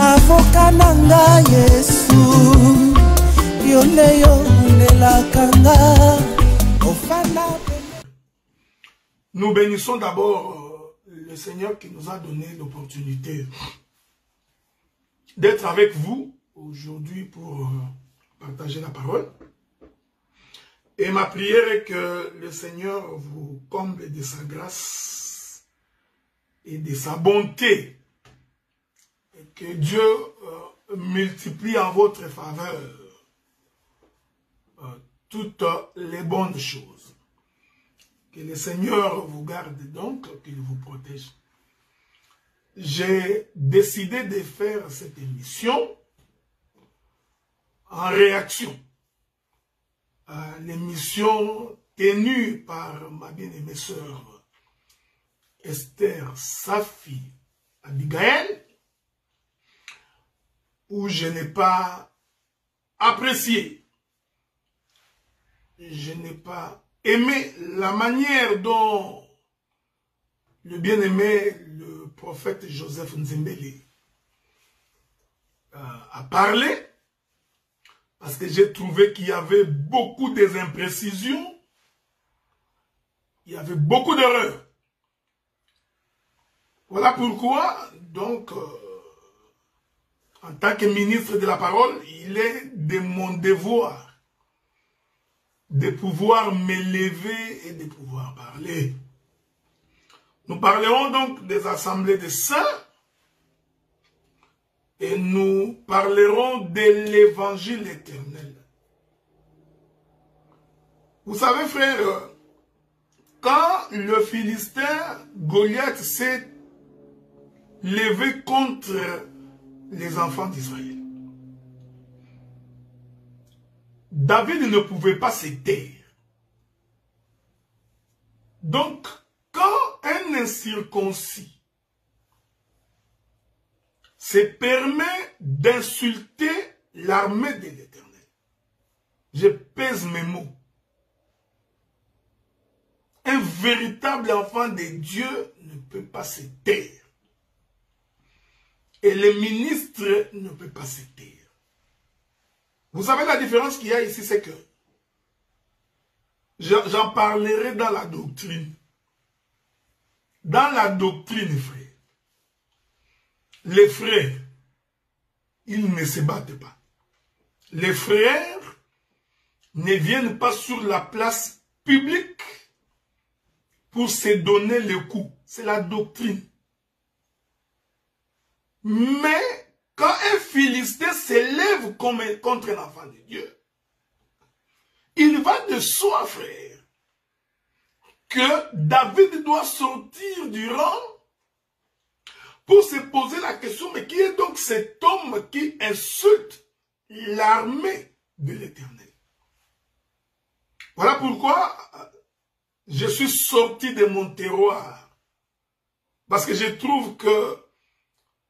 avocat nanga Yesu yoleyo nelakanga ofana. Nous bénissons d'abord le Seigneur qui nous a donné l'opportunité d'être avec vous aujourd'hui pour partager la parole. Et ma prière est que le Seigneur vous comble de sa grâce et de sa bonté. Et que Dieu multiplie en votre faveur toutes les bonnes choses. Que le Seigneur vous garde donc, qu'il vous protège. J'ai décidé de faire cette émission en réaction à l'émission tenue par ma bien-aimée sœur Esther Safi Abigail, où je n'ai pas apprécié, je n'ai pas aimé la manière dont le bien-aimé, le prophète Joseph Nzembele a parlé, parce que j'ai trouvé qu'il y avait beaucoup d'imprécisions, il y avait beaucoup d'erreurs. Voilà pourquoi, donc, en tant que ministre de la parole, il est de mon devoir de pouvoir m'élever et de pouvoir parler. Nous parlerons donc des assemblées de saints et nous parlerons de l'évangile éternel. Vous savez, frère, quand le Philistin Goliath s'est levé contre les enfants d'Israël, David ne pouvait pas se taire. Donc, quand un incirconcis se permet d'insulter l'armée de l'Éternel, je pèse mes mots, un véritable enfant de Dieu ne peut pas se taire. Et le ministre ne peut pas se taire. Vous savez la différence qu'il y a ici, c'est que j'en parlerai dans la doctrine. Dans la doctrine, frère, les frères, ils ne se battent pas. Les frères ne viennent pas sur la place publique pour se donner le coup. C'est la doctrine. Mais quand un Philistin s'élève contre un enfant de Dieu, il va de soi, frère, que David doit sortir du rang pour se poser la question, mais qui est donc cet homme qui insulte l'armée de l'Éternel? Voilà pourquoi je suis sorti de mon terroir. Parce que je trouve que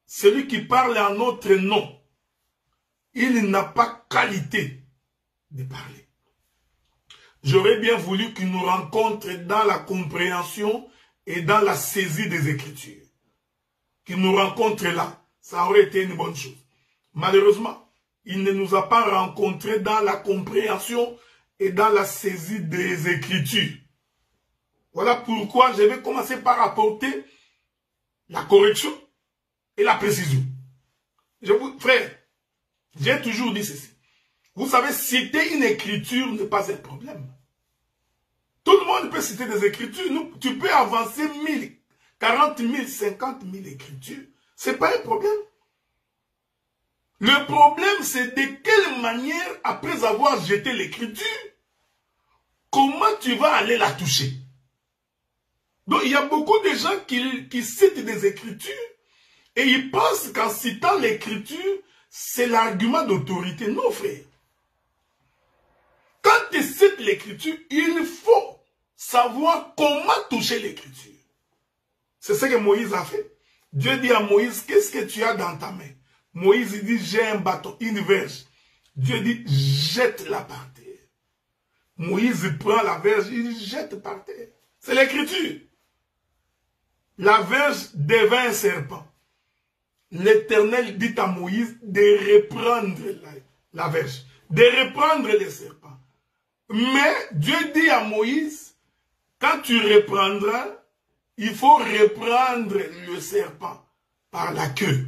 celui qui parle en notre nom, il n'a pas qualité de parler. J'aurais bien voulu qu'il nous rencontre dans la compréhension et dans la saisie des Écritures. Qu'il nous rencontre là, ça aurait été une bonne chose. Malheureusement, il ne nous a pas rencontrés dans la compréhension et dans la saisie des Écritures. Voilà pourquoi je vais commencer par apporter la correction et la précision. Frère, j'ai toujours dit ceci. Vous savez, citer une écriture n'est pas un problème. Tout le monde peut citer des écritures. Tu peux avancer 1000, 40 000, 50 000 écritures. Ce n'est pas un problème. Le problème, c'est de quelle manière, après avoir jeté l'écriture, comment tu vas aller la toucher. Donc, il y a beaucoup de gens qui citent des écritures et ils pensent qu'en citant l'écriture, c'est l'argument d'autorité. Non, frère. Quand tu cites l'écriture, il faut savoir comment toucher l'écriture. C'est ce que Moïse a fait. Dieu dit à Moïse, qu'est-ce que tu as dans ta main? Moïse dit, j'ai un bâton, une verge. Dieu dit, jette-la par terre. Moïse prend la verge, il jette par terre. C'est l'écriture. La verge devint un serpent. l'Éternel dit à Moïse de reprendre la verge, de reprendre les serpents. Mais Dieu dit à Moïse, quand tu reprendras, il faut reprendre le serpent par la queue.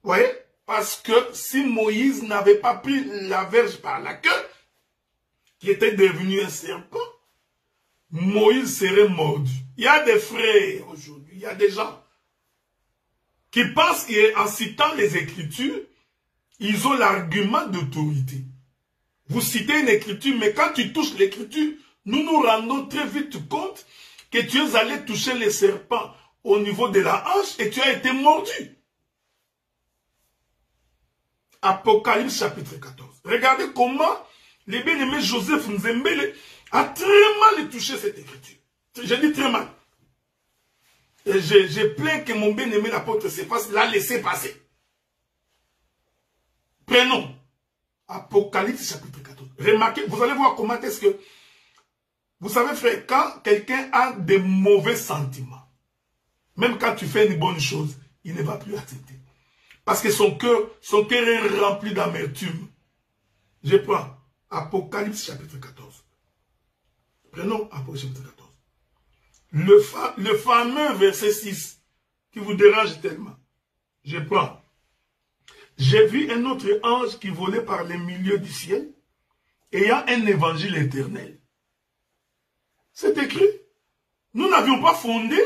Vous voyez? Parce que si Moïse n'avait pas pris la verge par la queue, qui était devenu un serpent, Moïse serait mordu. Il y a des frères aujourd'hui, il y a des gens qui pensent qu'en citant les Écritures, ils ont l'argument d'autorité. Vous citez une Écriture, mais quand tu touches l'Écriture, nous nous rendons très vite compte que tu es allé toucher les serpents au niveau de la hanche et tu as été mordu. Apocalypse chapitre 14. Regardez comment le bien-aimé Joseph Nzembele a très mal touché cette écriture. Je dis très mal. Et j'ai plaint que mon bien-aimé l'apôtre Céphas l'a laissé passer. Prenons Apocalypse chapitre 14. Remarquez, vous allez voir comment est-ce que... Vous savez frère, quand quelqu'un a des mauvais sentiments, même quand tu fais une bonne chose, il ne va plus accepter. Parce que son cœur est rempli d'amertume. Je prends Apocalypse chapitre 14. Prenons Apocalypse chapitre 14. Le fameux verset 6 qui vous dérange tellement. Je prends. J'ai vu un autre ange qui volait par les milieux du ciel, ayant un évangile éternel. C'est écrit. Nous n'avions pas fondé.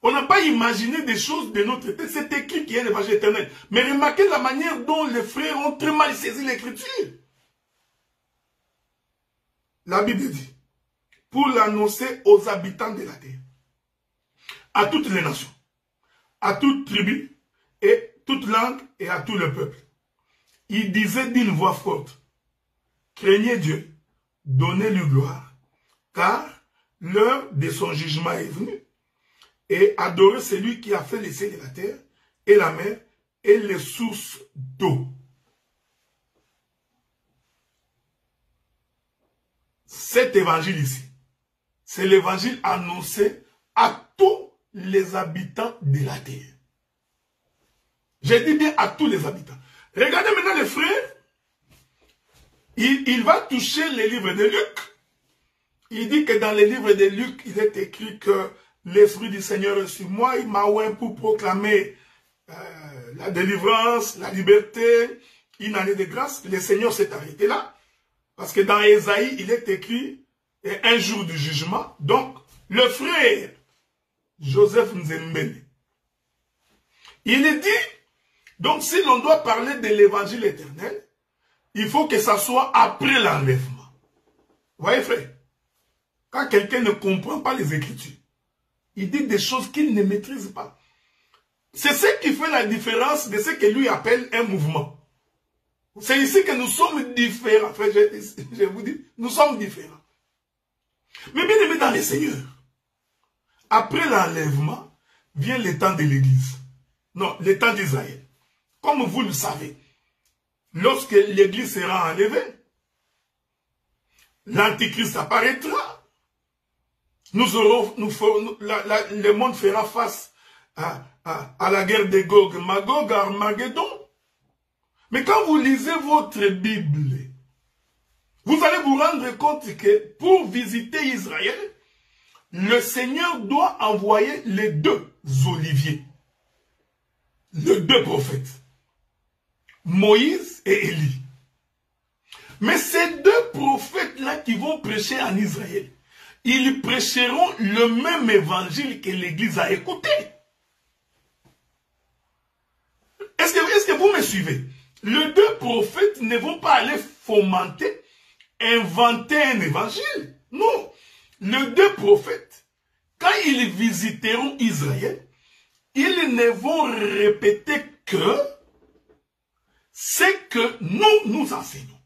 On n'a pas imaginé des choses de notre tête. C'est écrit qu'il y a un évangile éternel. Mais remarquez la manière dont les frères ont très mal saisi l'écriture. La Bible dit, pour l'annoncer aux habitants de la terre, à toutes les nations, à toute tribu, et toute langue, et à tout le peuple. Il disait d'une voix forte, craignez Dieu, donnez-lui gloire, car l'heure de son jugement est venue. Et adorer celui qui a fait les cieux et la terre, et la mer, et les sources d'eau. Cet évangile ici, c'est l'évangile annoncé à tous les habitants de la terre. J'ai dit bien à tous les habitants. Regardez maintenant les frères. Il va toucher les livres de Luc. Il dit que dans les livres de Luc, il est écrit que l'Esprit du Seigneur est sur moi, il m'a oint pour proclamer la délivrance, la liberté, une année de grâce. Le Seigneur s'est arrêté là. Parce que dans Ésaïe, il est écrit un jour du jugement. Donc, le frère Joseph Nzembele, il est dit, donc si l'on doit parler de l'évangile éternel, il faut que ça soit après l'enlèvement. Vous voyez frère, quand quelqu'un ne comprend pas les Écritures, il dit des choses qu'il ne maîtrise pas. C'est ce qui fait la différence de ce que lui appelle un mouvement. C'est ici que nous sommes différents. Frère, je vous dis, nous sommes différents. Mais bien aimé dans les seigneurs, après l'enlèvement, vient le temps de l'Église. Non, le temps d'Israël. Comme vous le savez, lorsque l'Église sera enlevée, l'Antichrist apparaîtra. Le monde fera face à la guerre de Gog, Magog, Armageddon. Mais quand vous lisez votre Bible, vous allez vous rendre compte que pour visiter Israël, le Seigneur doit envoyer les deux oliviers, les deux prophètes, Moïse et Élie. Mais ces deux prophètes-là qui vont prêcher en Israël, ils prêcheront le même évangile que l'Église a écouté. Est-ce que vous me suivez? Les deux prophètes ne vont pas aller fomenter, inventer un évangile. Non. Les deux prophètes, quand ils visiteront Israël, ils ne vont répéter que ce que nous enseignons.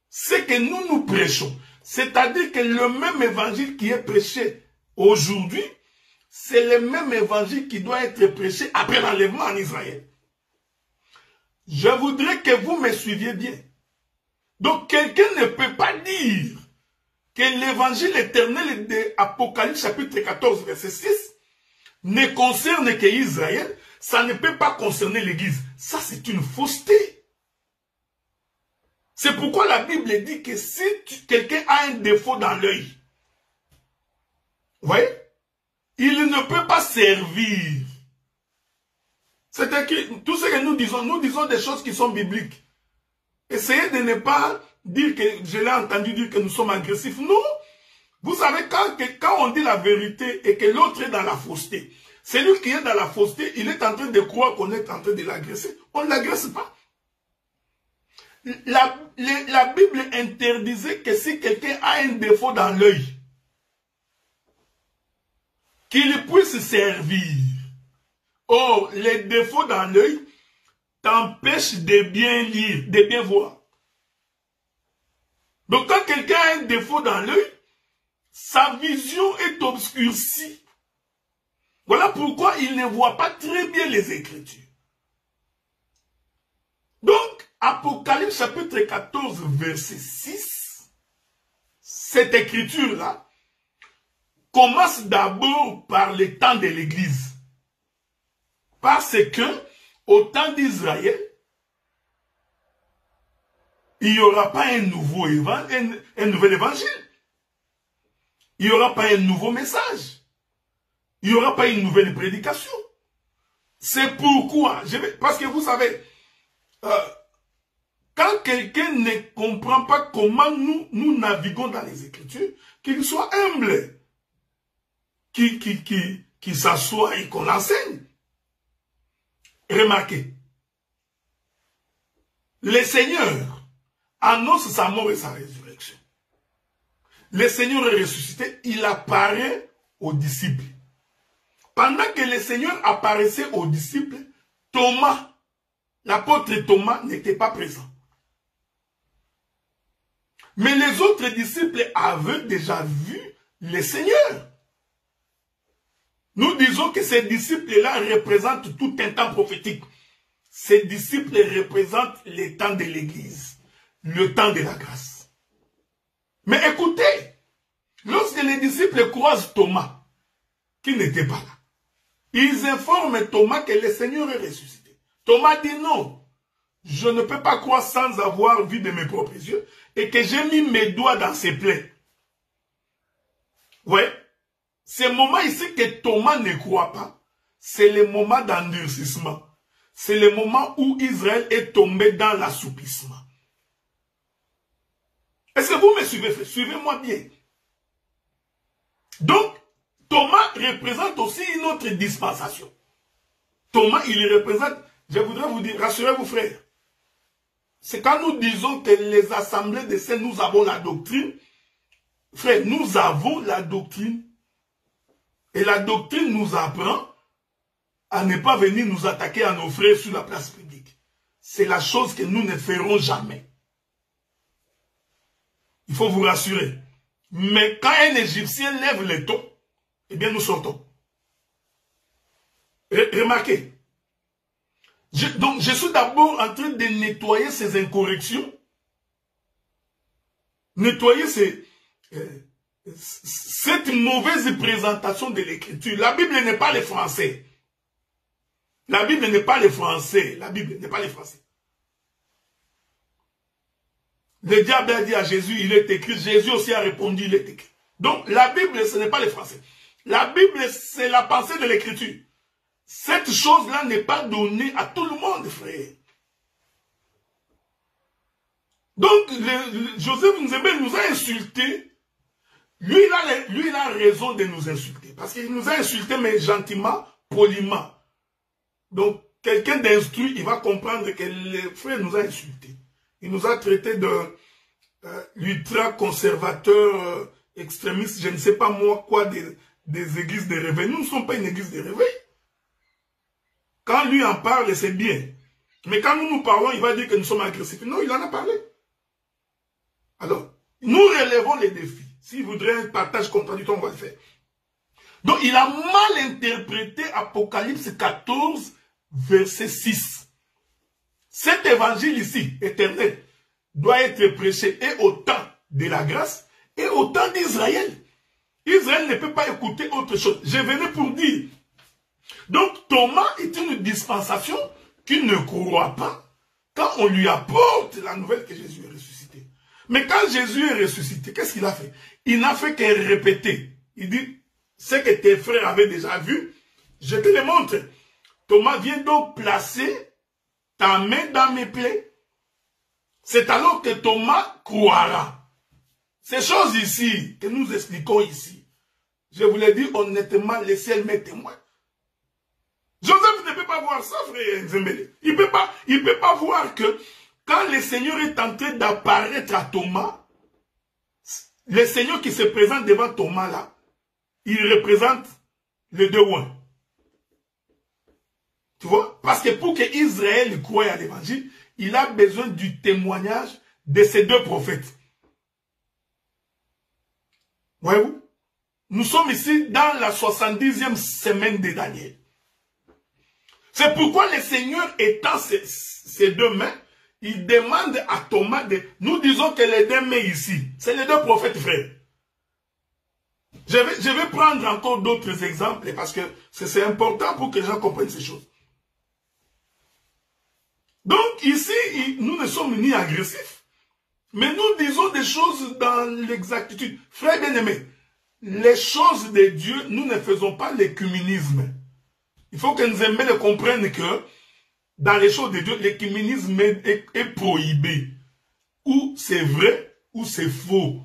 Ce que nous prêchons. C'est-à-dire que le même évangile qui est prêché aujourd'hui, c'est le même évangile qui doit être prêché après l'enlèvement en Israël. Je voudrais que vous me suiviez bien. Donc quelqu'un ne peut pas dire que l'évangile éternel de Apocalypse chapitre 14 verset 6 ne concerne qu'Israël, ça ne peut pas concerner l'Église. Ça, c'est une fausseté. C'est pourquoi la Bible dit que si quelqu'un a un défaut dans l'œil, vous voyez, il ne peut pas servir. C'est écrit, tout ce que nous disons des choses qui sont bibliques. Essayez de ne pas dire que, je l'ai entendu dire que nous sommes agressifs. Non. Vous savez, quand on dit la vérité et que l'autre est dans la fausseté, celui qui est dans la fausseté, il est en train de croire qu'on est en train de l'agresser. On ne l'agresse pas. La Bible interdisait que si quelqu'un a un défaut dans l'œil, qu'il puisse servir. Or, les défauts dans l'œil t'empêchent de bien lire, de bien voir. Donc, quand quelqu'un a un défaut dans l'œil, sa vision est obscurcie. Voilà pourquoi il ne voit pas très bien les Écritures. Donc, Apocalypse chapitre 14, verset 6, cette écriture-là commence d'abord par le temps de l'Église. Parce que, au temps d'Israël, il n'y aura pas un nouvel évangile. Il n'y aura pas un nouveau message. Il n'y aura pas une nouvelle prédication. C'est pourquoi, parce que vous savez, quand quelqu'un ne comprend pas comment nous naviguons dans les Écritures, qu'il soit humble, qu'il s'assoie et qu'on l'enseigne. Remarquez, le Seigneur annonce sa mort et sa résurrection. Le Seigneur est ressuscité, il apparaît aux disciples. Pendant que le Seigneur apparaissait aux disciples, Thomas, l'apôtre Thomas n'était pas présent. Mais les autres disciples avaient déjà vu le Seigneur. Nous disons que ces disciples-là représentent tout un temps prophétique. Ces disciples représentent le temps de l'Église, le temps de la grâce. Mais écoutez, lorsque les disciples croisent Thomas, qui n'était pas là, ils informent Thomas que le Seigneur est ressuscité. Thomas dit non, je ne peux pas croire sans avoir vu de mes propres yeux et que j'ai mis mes doigts dans ses plaies. Ouais. Ce moment ici que Thomas ne croit pas, c'est le moment d'endurcissement. C'est le moment où Israël est tombé dans l'assoupissement. Est-ce que vous me suivez, frère? Suivez-moi bien. Donc, Thomas représente aussi une autre dispensation. Thomas, il représente, je voudrais vous dire, rassurez-vous, frère. C'est quand nous disons que les assemblées de saints, nous avons la doctrine. Frère, nous avons la doctrine. Et la doctrine nous apprend à ne pas venir nous attaquer à nos frères sur la place publique. C'est la chose que nous ne ferons jamais. Il faut vous rassurer. Mais quand un Égyptien lève le ton, eh bien nous sortons. Remarquez. Donc je suis d'abord en train de nettoyer ces incorrections. Nettoyer cette mauvaise présentation de l'écriture. La Bible n'est pas le français. La Bible n'est pas le français. La Bible n'est pas le français. Le diable a dit à Jésus, il est écrit. Jésus aussi a répondu, il est écrit. Donc la Bible, ce n'est pas le français. La Bible, c'est la pensée de l'écriture. Cette chose-là n'est pas donnée à tout le monde, frère. Donc, Joseph Nzembe nous a insultés. Lui, il a raison de nous insulter. Parce qu'il nous a insultés, mais gentiment, poliment. Donc, quelqu'un d'instruit, il va comprendre que le frère nous a insultés. Il nous a traités de ultra-conservateurs, extrémistes, je ne sais pas moi quoi, des églises de réveil. Nous ne sommes pas une église de réveil. Quand lui en parle, c'est bien. Mais quand nous parlons, il va dire que nous sommes agressifs. Non, il en a parlé. Alors, nous relevons les défis. S'il voudrait un partage contradictoire, on va le faire. Donc, il a mal interprété Apocalypse 14, verset 6. Cet évangile ici, éternel, doit être prêché et au temps de la grâce et au temps d'Israël. Israël ne peut pas écouter autre chose. Je venais pour dire Donc Thomas est une dispensation qui ne croit pas quand on lui apporte la nouvelle que Jésus est ressuscité. Mais quand Jésus est ressuscité, qu'est-ce qu'il a fait? Il n'a fait que répéter. Il dit, ce que tes frères avaient déjà vu, je te le montre. Thomas vient donc placer ta main dans mes plaies. C'est alors que Thomas croira. Ces choses ici, que nous expliquons ici, je vous l'ai dit honnêtement, le ciel m'est témoin. Joseph ne peut pas voir ça, frère Nzembele. Il peut pas voir que quand le Seigneur est en train d'apparaître à Thomas, le Seigneur qui se présente devant Thomas là, il représente les deux oins. Tu vois? Parce que pour que Israël croie à l'évangile, il a besoin du témoignage de ces deux prophètes. Voyez-vous? Nous sommes ici dans la 70e semaine de Daniel. C'est pourquoi le Seigneur étend ses deux mains, il demande à Thomas de... Nous disons que les deux mains ici, c'est les deux prophètes frères. Je vais prendre encore d'autres exemples parce que c'est important pour que les gens comprennent ces choses. Donc ici, nous ne sommes ni agressifs, mais nous disons des choses dans l'exactitude. Frères bien-aimés, les choses de Dieu, nous ne faisons pas l'écuménisme. Il faut que nous aimions comprendre que dans les choses de Dieu, l'écuménisme est prohibé. Ou c'est vrai, ou c'est faux.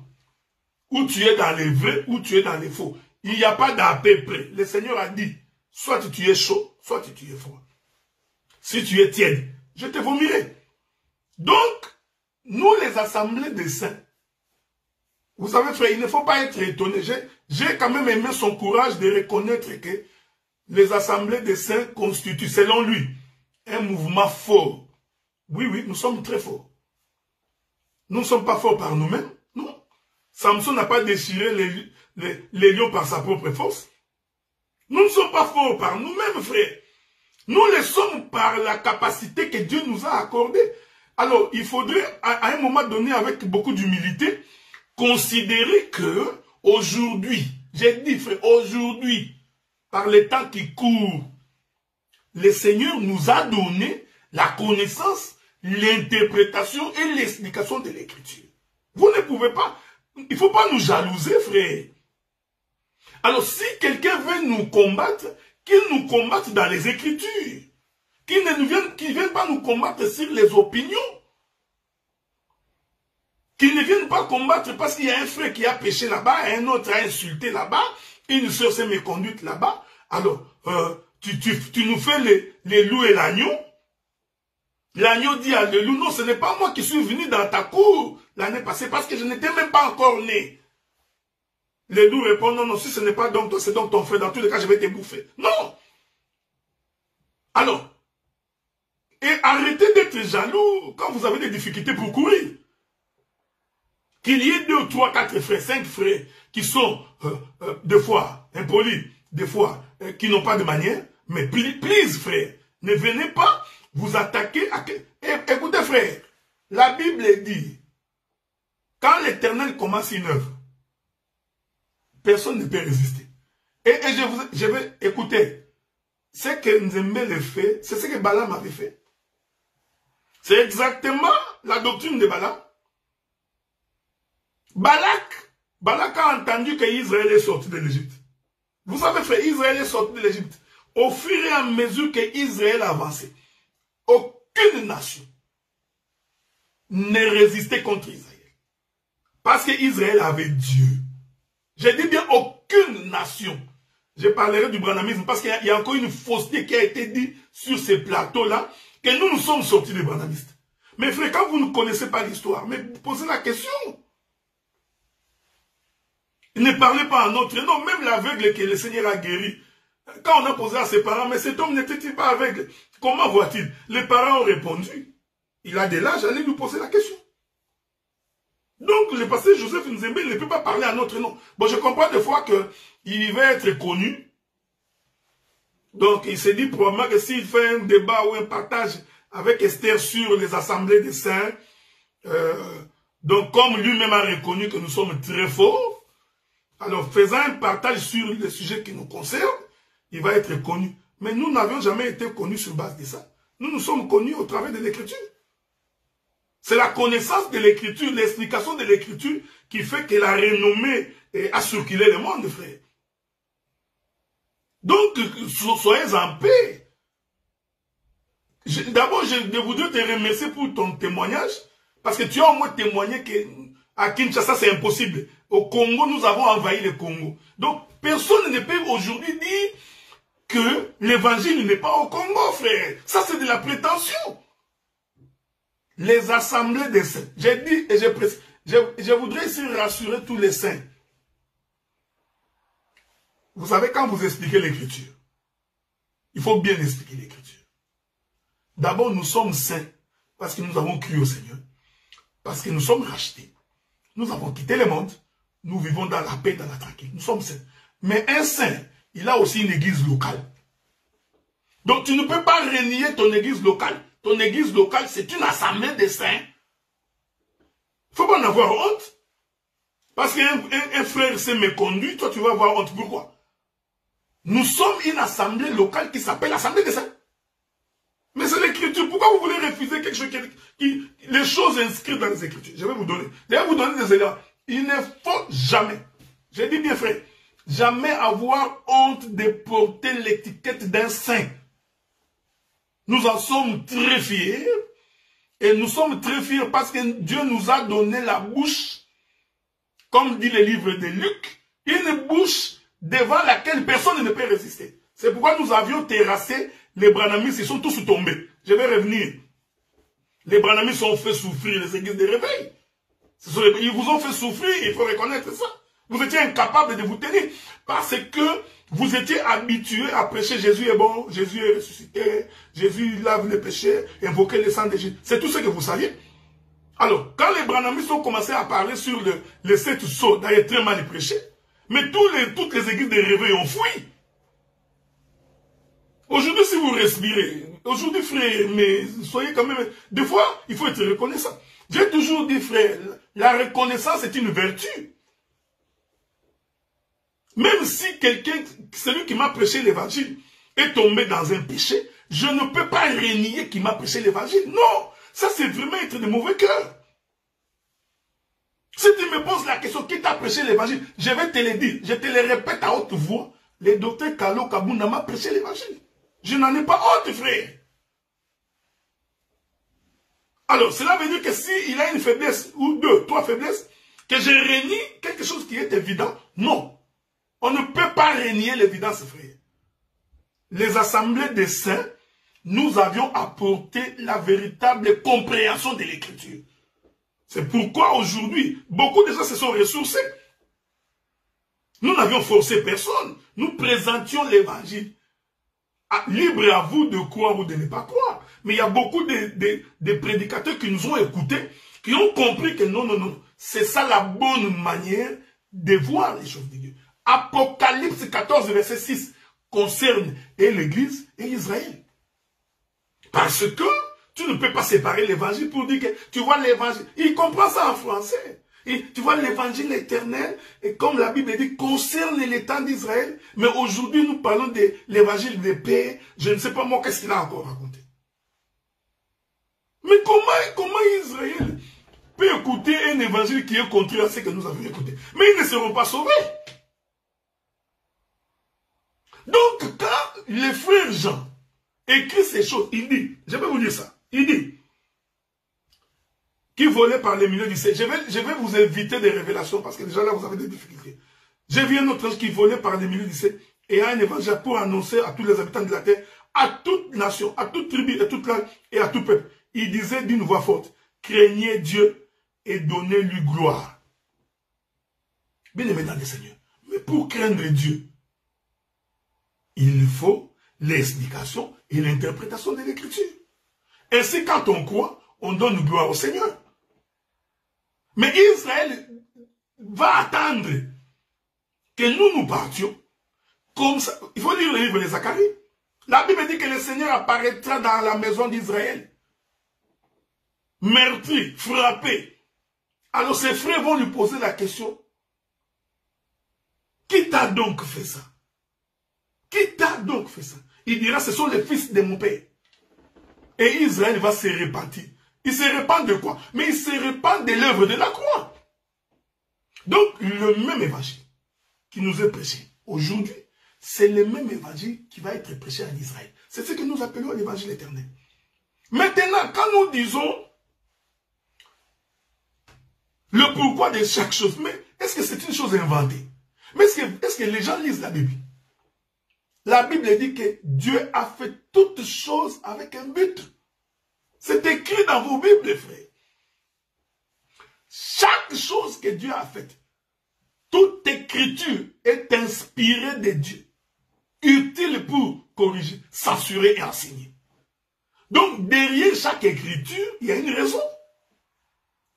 Ou tu es dans les vrais, ou tu es dans les faux. Il n'y a pas d'à peu près. Le Seigneur a dit, soit tu es chaud, soit tu es froid. Si tu es tiède, je te vomirai. Donc, nous les assemblées des saints, vous savez frère, il ne faut pas être étonné. J'ai quand même aimé son courage de reconnaître que les assemblées des saints constituent, selon lui, un mouvement fort. Oui, oui, nous sommes très forts. Nous ne sommes pas forts par nous-mêmes, non. Samson n'a pas déchiré les lions par sa propre force. Nous ne sommes pas forts par nous-mêmes, frère. Nous le sommes par la capacité que Dieu nous a accordée. Alors, il faudrait, à un moment donné, avec beaucoup d'humilité, considérer que, aujourd'hui, j'ai dit, frère, aujourd'hui, par les temps qui courent, le Seigneur nous a donné la connaissance, l'interprétation et l'explication de l'Écriture. Vous ne pouvez pas, il ne faut pas nous jalouser, frère. Alors, si quelqu'un veut nous combattre, qu'il nous combatte dans les Écritures. Qu'il ne vienne pas nous combattre sur les opinions. Qu'il ne vienne pas combattre parce qu'il y a un frère qui a péché là-bas, un autre a insulté là-bas, une soeur s'est méconduite là-bas. Alors, tu nous fais les loups et l'agneau. L'agneau dit à le loup, non, ce n'est pas moi qui suis venu dans ta cour l'année passée parce que je n'étais même pas encore né. Les loups répondent, non, non, si ce n'est pas donc toi, c'est donc ton frère, dans tous les cas, je vais te bouffer. Non. Alors, et arrêtez d'être jaloux quand vous avez des difficultés pour courir. Qu'il y ait 2, 3, 4 frères, 5 frères qui sont des fois impolis, des fois qui n'ont pas de manière, mais please frère, ne venez pas vous attaquer à... Écoutez frère, la Bible dit, quand l'Éternel commence une œuvre, personne ne peut résister. Et je vais écouter, ce que Nzembele fait, c'est ce que Balaam avait fait. C'est exactement la doctrine de Balaam. Balak a entendu qu'Israël est sorti de l'Égypte. Vous savez, frère, Israël est sorti de l'Égypte. Au fur et à mesure que Israël avançait, aucune nation ne résistait contre Israël. Parce que Israël avait Dieu. Je dis bien aucune nation. Je parlerai du branhamisme parce qu'il y a encore une fausseté qui a été dite sur ces plateaux-là, que nous sommes sortis des branhamistes. Mais frère, quand vous ne connaissez pas l'histoire, mais posez la question. Ne parlez pas en notre nom, même l'aveugle que le Seigneur a guéri. Quand on a posé à ses parents, mais cet homme n'était-il pas aveugle? Comment voit-il? Les parents ont répondu. Il a de l'âge, allez nous poser la question. Donc, le pasteur Joseph Nzembele ne peut pas parler à notre nom. Bon, je comprends des fois qu'il va être connu. Donc, il s'est dit probablement que s'il fait un débat ou un partage avec Esther sur les assemblées des saints, donc comme lui-même a reconnu que nous sommes très forts, alors faisant un partage sur les sujets qui nous concernent, il va être connu. Mais nous n'avions jamais été connus sur base de ça. Nous nous sommes connus au travers de l'écriture. C'est la connaissance de l'écriture, l'explication de l'écriture qui fait que la renommée a circulé le monde, frère. Donc, soyez en paix. D'abord, je voudrais te remercier pour ton témoignage, parce que tu as au moins témoigné qu'à Kinshasa, c'est impossible. Au Congo, nous avons envahi le Congo. Donc, personne ne peut aujourd'hui dire que l'évangile n'est pas au Congo, frère. Ça, c'est de la prétention. Les assemblées des saints. J'ai dit et je voudrais ici rassurer tous les saints. Vous savez, quand vous expliquez l'écriture, il faut bien expliquer l'écriture. D'abord, nous sommes saints parce que nous avons cru au Seigneur. Parce que nous sommes rachetés. Nous avons quitté le monde. Nous vivons dans la paix, dans la tranquillité. Nous sommes saints. Mais un saint, il a aussi une église locale. Donc tu ne peux pas renier ton église locale. Ton église locale, c'est une assemblée de saints. Il ne faut pas en avoir honte. Parce qu'un frère s'est méconduit, toi tu vas avoir honte. Pourquoi? Nous sommes une assemblée locale qui s'appelle l'assemblée des saints. Mais c'est l'écriture. Pourquoi vous voulez refuser quelque chose les choses inscrites dans les écritures? Je vais vous donner. Des éléments. Il ne faut jamais, j'ai dit bien frère, jamais avoir honte de porter l'étiquette d'un saint. Nous en sommes très fiers. Et nous sommes très fiers parce que Dieu nous a donné la bouche, comme dit le livre de Luc, une bouche devant laquelle personne ne peut résister. C'est pourquoi nous avions terrassé les branhamistes, ils sont tous tombés. Je vais revenir. Les branhamistes ont fait souffrir les églises de réveil. Ils vous ont fait souffrir, il faut reconnaître ça. Vous étiez incapable de vous tenir parce que vous étiez habitués à prêcher Jésus est bon, Jésus est ressuscité, Jésus lave les péchés, invoquer le sang de Jésus. C'est tout ce que vous saviez. Alors, quand les branhamistes ont commencé à parler sur les 7 sceaux, d'ailleurs très mal prêché, mais toutes les églises de réveil ont fui. Aujourd'hui, si vous respirez, aujourd'hui, frère, mais soyez quand même... Des fois, il faut être reconnaissant. J'ai toujours dit, frère, la reconnaissance est une vertu. Même si quelqu'un, celui qui m'a prêché l'évangile, est tombé dans un péché, je ne peux pas renier qu'il m'a prêché l'évangile. Non, ça c'est vraiment être de mauvais cœur. Si tu me poses la question, qui t'a prêché l'évangile, je vais te le dire, je te le répète à haute voix, le docteur Kalo Kabunda m'a prêché l'évangile. Je n'en ai pas honte, frère. Alors, cela veut dire que s'il a une faiblesse, ou 2, 3 faiblesses, que je renie quelque chose qui est évident, non. On ne peut pas renier l'évidence, frère. Les assemblées des saints, nous avions apporté la véritable compréhension de l'écriture. C'est pourquoi aujourd'hui, beaucoup de gens se sont ressourcés. Nous n'avions forcé personne. Nous présentions l'évangile. Libre à vous de croire ou de ne pas croire. Mais il y a beaucoup de prédicateurs qui nous ont écoutés, qui ont compris que non, non, non. C'est ça la bonne manière de voir les choses de Dieu. Apocalypse 14, verset 6 concerne et l'Église et Israël. Parce que tu ne peux pas séparer l'évangile pour dire que tu vois l'évangile. Il comprend ça en français. Et tu vois l'évangile éternel, et comme la Bible dit, concerne l'état d'Israël. Mais aujourd'hui, nous parlons de l'évangile de paix. Je ne sais pas moi qu'est-ce qu'il a encore raconté. Mais comment Israël peut écouter un évangile qui est contraire à ce que nous avons écouté? Mais ils ne seront pas sauvés. Donc, quand le frère Jean écrit ces choses, il dit, je vais vous dire ça, il dit, qui volait par les milieux du ciel. Je vais vous éviter des révélations parce que déjà là, vous avez des difficultés. J'ai vu un autre ange qui volait par les milieux du ciel et a un évangile pour annoncer à tous les habitants de la terre, à toute nation, à toute tribu, à toute langue et à tout peuple. Il disait d'une voix forte, craignez Dieu et donnez-lui gloire. Bien aimé dans le Seigneur. Mais pour craindre Dieu, il faut l'explication et l'interprétation de l'écriture. Ainsi, quand on croit, on donne gloire au Seigneur. Mais Israël va attendre que nous partions comme ça. Il faut lire le livre de Zacharie. La Bible dit que le Seigneur apparaîtra dans la maison d'Israël. Meurtri, frappé. Alors ses frères vont lui poser la question. Qui t'a donc fait ça? Qui t'a donc fait ça? il dira, ce sont les fils de mon père. Et Israël va se repentir. Il se repent de quoi? Mais il se repent de l'œuvre de la croix. Donc, le même évangile qui nous est prêché aujourd'hui, c'est le même évangile qui va être prêché en Israël. C'est ce que nous appelons l'évangile éternel. Maintenant, quand nous disons le pourquoi de chaque chose, mais est-ce que c'est une chose inventée? Mais est-ce que les gens lisent la Bible? La Bible dit que Dieu a fait toutes choses avec un but. C'est écrit dans vos Bibles, frères. Chaque chose que Dieu a faite, toute écriture est inspirée de Dieu, utile pour corriger, censurer et enseigner. Donc, derrière chaque écriture, il y a une raison.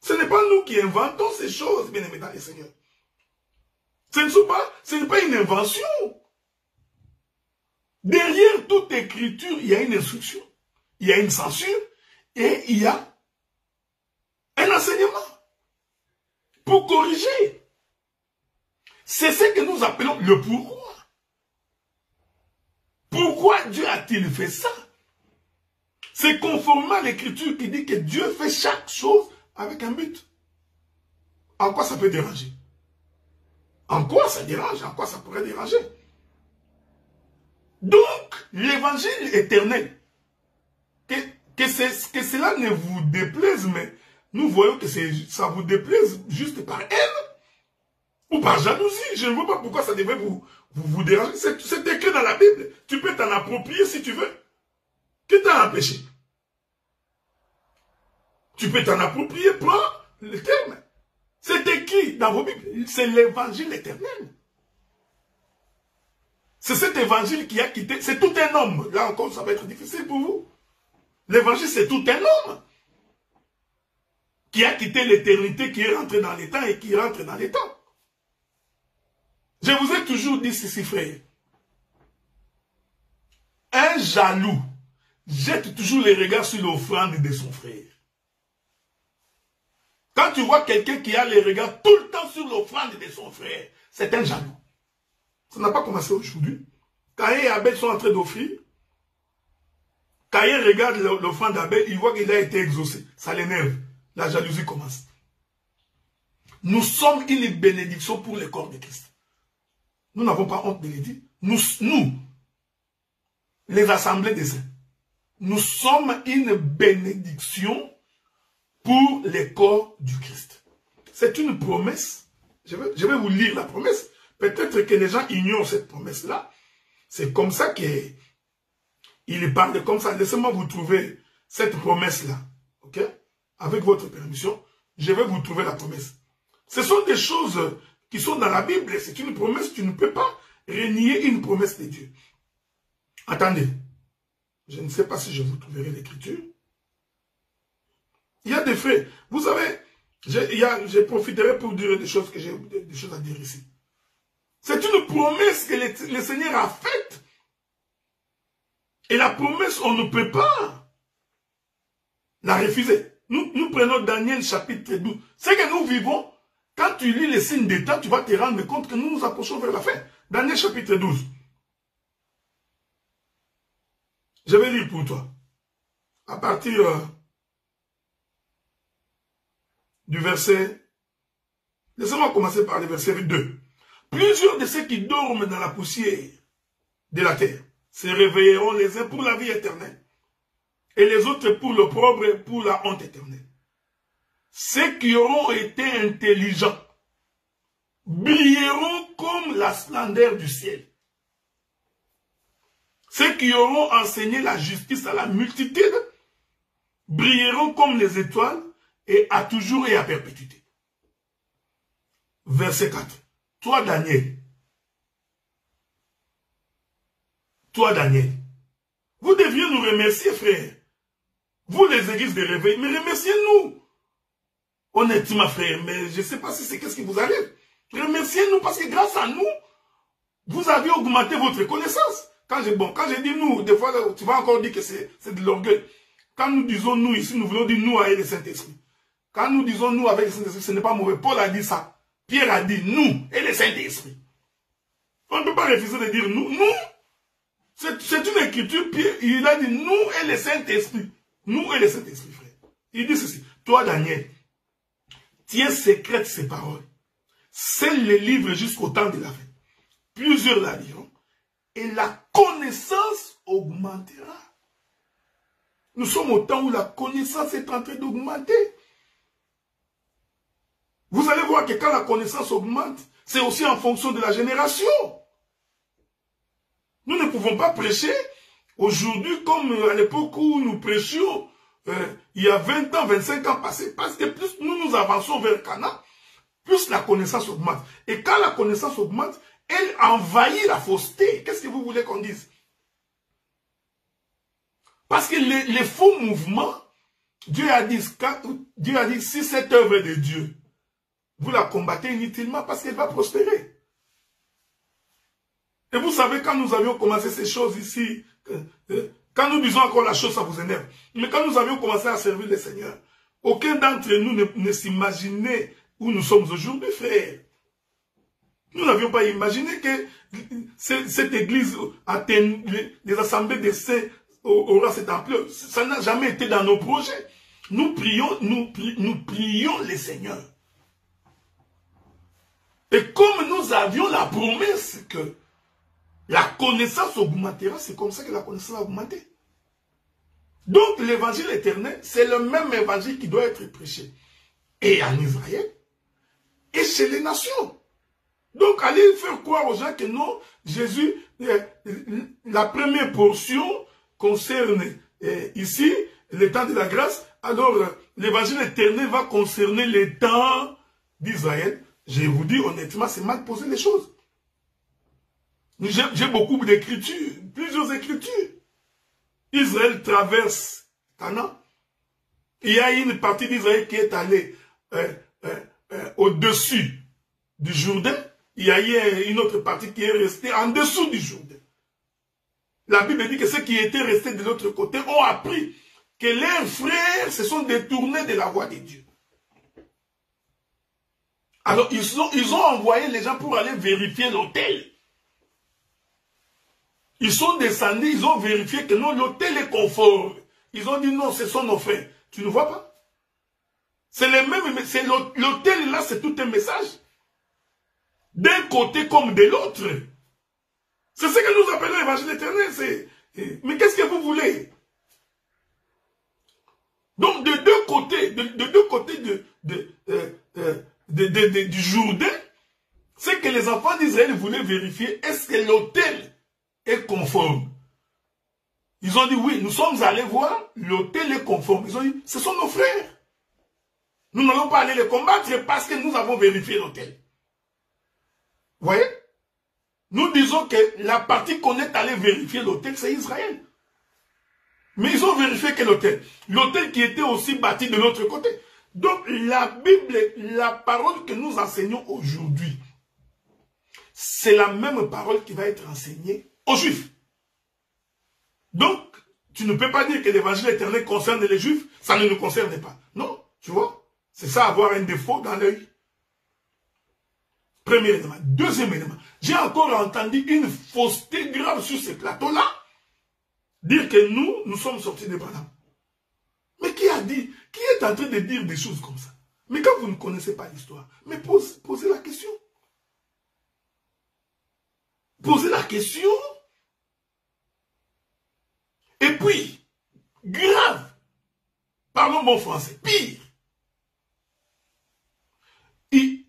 Ce n'est pas nous qui inventons ces choses, bien aimés dans les Seigneurs. Ce n'est pas une invention. Derrière toute écriture, il y a une instruction, il y a une censure et il y a un enseignement pour corriger. C'est ce que nous appelons le pourquoi. Pourquoi Dieu a-t-il fait ça? C'est conformément à l'écriture qui dit que Dieu fait chaque chose avec un but. En quoi ça peut déranger? En quoi ça dérange? En quoi ça pourrait déranger? Donc, l'évangile éternel, que cela ne vous déplaise, mais nous voyons que ça vous déplaise juste par haine ou par jalousie. Je ne vois pas pourquoi ça devrait vous déranger. C'est écrit dans la Bible. Tu peux t'en approprier si tu veux. Qui t'a empêché? Tu peux t'en approprier, prends le terme. C'est écrit dans vos Bibles. C'est l'évangile éternel. C'est cet évangile qui a quitté. C'est tout un homme. Là encore, ça va être difficile pour vous. L'évangile, c'est tout un homme qui a quitté l'éternité, qui est rentré dans les temps et qui rentre dans les temps. Je vous ai toujours dit ceci, frère. Un jaloux jette toujours les regards sur l'offrande de son frère. Quand tu vois quelqu'un qui a les regards tout le temps sur l'offrande de son frère, c'est un jaloux. Ça n'a pas commencé aujourd'hui. Caïn et Abel sont en train d'offrir. Caïn regarde l'offrande d'Abel, il voit qu'il a été exaucé. Ça l'énerve. La jalousie commence. Nous sommes une bénédiction pour le corps de Christ. Nous n'avons pas honte de le dire. Nous, les assemblées des saints, nous sommes une bénédiction pour le corps du Christ. C'est une promesse. Je vais vous lire la promesse. Peut-être que les gens ignorent cette promesse-là. C'est comme ça qu'il parle comme ça. Laissez-moi vous trouver cette promesse-là. Ok? Avec votre permission, je vais vous trouver la promesse. Ce sont des choses qui sont dans la Bible. C'est une promesse. Tu ne peux pas renier une promesse de Dieu. Attendez. Je ne sais pas si je vous trouverai l'écriture. Il y a des faits. Vous savez, je profiterai pour dire des choses que j'ai des choses à dire ici. C'est une promesse que le Seigneur a faite. Et la promesse, on ne peut pas la refuser. Nous prenons Daniel chapitre 12. C'est que nous vivons, quand tu lis les signes des temps, tu vas te rendre compte que nous nous approchons vers la fin. Daniel chapitre 12. Je vais lire pour toi. À partir du verset... Laissez-moi commencer par le verset 2. Plusieurs de ceux qui dorment dans la poussière de la terre se réveilleront les uns pour la vie éternelle et les autres pour l'opprobre et pour la honte éternelle. Ceux qui auront été intelligents brilleront comme la splendeur du ciel. Ceux qui auront enseigné la justice à la multitude brilleront comme les étoiles et à toujours et à perpétuité. Verset 4. Toi, Daniel, vous devriez nous remercier, frère. Vous, les églises de réveil, mais remerciez-nous. Honnêtement, frère, mais je ne sais pas si c'est qu'est-ce qui vous arrive. Remerciez-nous parce que grâce à nous, vous avez augmenté votre connaissance. Quand j'ai dit nous, des fois, tu vas encore dire que c'est de l'orgueil. Quand nous disons nous ici, nous voulons dire nous avec le Saint-Esprit. Quand nous disons nous avec le Saint-Esprit, ce n'est pas mauvais. Paul a dit ça. Pierre a dit nous et le Saint-Esprit. On ne peut pas refuser de dire nous. Nous, C'est une écriture, il a dit nous et le Saint-Esprit. Nous et le Saint-Esprit, frère. Il dit ceci. Toi, Daniel, tiens secrète ces paroles. Scelle les livres jusqu'au temps de la fin. Plusieurs la liront. Et la connaissance augmentera. Nous sommes au temps où la connaissance est en train d'augmenter. Vous allez voir que quand la connaissance augmente, c'est aussi en fonction de la génération. Nous ne pouvons pas prêcher aujourd'hui comme à l'époque où nous prêchions il y a 20 ans, 25 ans passés. Parce que plus nous avançons vers Cana, plus la connaissance augmente. Et quand la connaissance augmente, elle envahit la fausseté. Qu'est-ce que vous voulez qu'on dise? Parce que les faux mouvements, Dieu a dit, si cette œuvre est de Dieu, vous la combattez inutilement parce qu'elle va prospérer. Et vous savez, quand nous avions commencé ces choses ici, quand nous disons encore la chose, ça vous énerve. Mais quand nous avions commencé à servir le Seigneur, aucun d'entre nous ne s'imaginait où nous sommes aujourd'hui, frère. Nous n'avions pas imaginé que cette église, les assemblées des saints aura cette ampleur. Ça n'a jamais été dans nos projets. Nous prions le Seigneur. Et comme nous avions la promesse que la connaissance augmentera, c'est comme ça que la connaissance a augmenté. Donc l'évangile éternel, c'est le même évangile qui doit être prêché. Et en Israël, et chez les nations. Donc allez faire croire aux gens que non, Jésus, la première portion concerne ici le temps de la grâce. Alors l'évangile éternel va concerner les temps d'Israël. Je vous dis honnêtement, c'est mal posé les choses. J'ai beaucoup d'écritures, plusieurs écritures. Israël traverse Canaan. Il y a une partie d'Israël qui est allée au-dessus du Jourdain. Il y a une autre partie qui est restée en dessous du Jourdain. La Bible dit que ceux qui étaient restés de l'autre côté ont appris que leurs frères se sont détournés de la voie de Dieu. Alors, ils ont envoyé les gens pour aller vérifier l'autel. Ils sont descendus, ils ont vérifié que non, l'autel est conforme. Ils ont dit non, ce sont nos frères. Tu ne vois pas? C'est le même, c'est l'autel là, c'est tout un message. D'un côté comme de l'autre. C'est ce que nous appelons l'évangile éternel. Mais qu'est-ce que vous voulez? Donc, de deux côtés du Jourdain, c'est que les enfants d'Israël voulaient vérifier est-ce que l'autel est conforme. Ils ont dit oui, nous sommes allés voir, l'autel est conforme. Ils ont dit, ce sont nos frères. Nous n'allons pas aller les combattre parce que nous avons vérifié l'autel. Vous voyez? Nous disons que la partie qu'on est allé vérifier l'autel, c'est Israël. Mais ils ont vérifié que l'autel qui était aussi bâti de l'autre côté. Donc la Bible, la parole que nous enseignons aujourd'hui, c'est la même parole qui va être enseignée aux Juifs. Donc, tu ne peux pas dire que l'évangile éternel concerne les Juifs, ça ne nous concerne pas. Non, tu vois, c'est ça avoir un défaut dans l'œil. Premier élément. Deuxième élément, j'ai encore entendu une fausseté grave sur ce plateau-là, dire que nous sommes sortis de Branham. Mais qui a dit, qui est en train de dire des choses comme ça? Mais quand vous ne connaissez pas l'histoire, mais posez la question. Posez la question. Et puis, grave, parlons bon français, pire. Et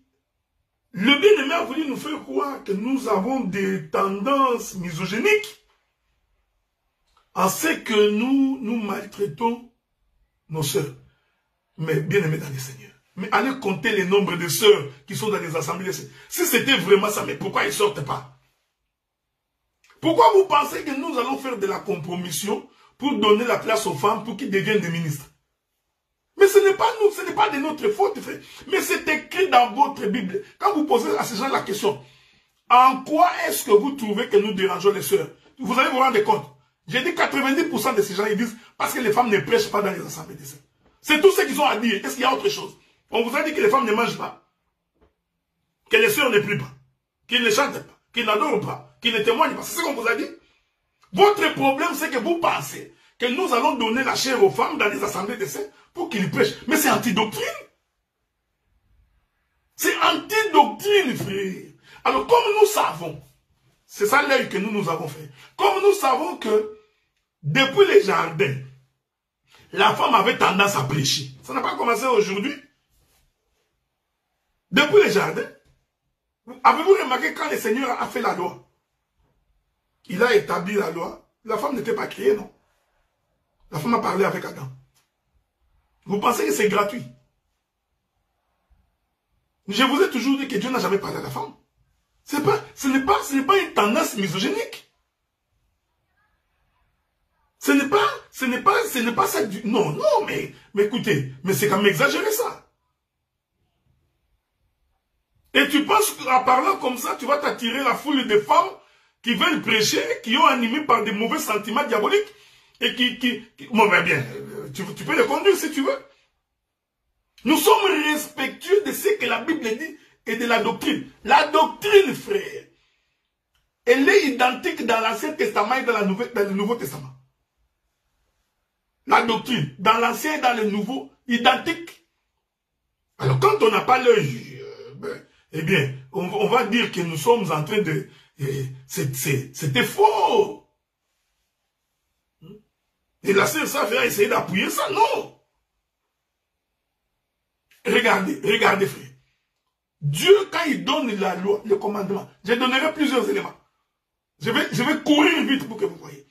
le bien-aimé a voulu nous faire croire que nous avons des tendances misogyniques en ce que nous maltraitons nos sœurs. Mais bien-aimés dans les Seigneurs. Mais allez compter les nombres de sœurs qui sont dans les assemblées. Si c'était vraiment ça, mais pourquoi ils ne sortent pas? Pourquoi vous pensez que nous allons faire de la compromission pour donner la place aux femmes pour qu'ils deviennent des ministres? Mais ce n'est pas nous, ce n'est pas de notre faute, frère. Mais c'est écrit dans votre Bible. Quand vous posez à ces gens la question, en quoi est-ce que vous trouvez que nous dérangeons les sœurs? Vous allez vous rendre compte. J'ai dit 90% de ces gens, ils disent parce que les femmes ne prêchent pas dans les assemblées des sœurs. C'est tout ce qu'ils ont à dire. Est-ce qu'il y a autre chose? On vous a dit que les femmes ne mangent pas, que les sœurs ne prient pas, qu'ils ne chantent pas, qu'ils n'adorent pas, qu'ils ne témoignent pas. C'est ce qu'on vous a dit. Votre problème, c'est que vous pensez que nous allons donner la chair aux femmes dans les assemblées de saints pour qu'ils prêchent. Mais c'est anti-doctrine. C'est anti-doctrine, frère. Alors, comme nous savons, c'est ça l'œil que nous avons fait. Comme nous savons que depuis les jardins, la femme avait tendance à prêcher. Ça n'a pas commencé aujourd'hui. Depuis les jardins, avez-vous remarqué quand le Seigneur a fait la loi? Il a établi la loi. La femme n'était pas créée, non? La femme a parlé avec Adam. Vous pensez que c'est gratuit? Je vous ai toujours dit que Dieu n'a jamais parlé à la femme. Ce n'est pas une tendance misogynique. Ce n'est pas ça. Non, mais écoutez, mais c'est quand même exagéré ça. Et tu penses qu'en parlant comme ça, tu vas t'attirer la foule de femmes qui veulent prêcher, qui ont animé par des mauvais sentiments diaboliques, et bon, ben bien, tu peux les conduire si tu veux. Nous sommes respectueux de ce que la Bible dit et de la doctrine. La doctrine, frère, elle est identique dans l'Ancien Testament et dans le Nouveau Testament. La doctrine, dans l'Ancien et dans le Nouveau, identique. Alors, quand on n'a pas l'œil, eh bien, on va dire que nous sommes en train de... C'était faux. Et la sœur ça va essayer d'appuyer ça, non. Regardez, frère. Dieu, quand il donne la loi, le commandement, je donnerai plusieurs éléments. Je vais courir vite pour que vous voyez.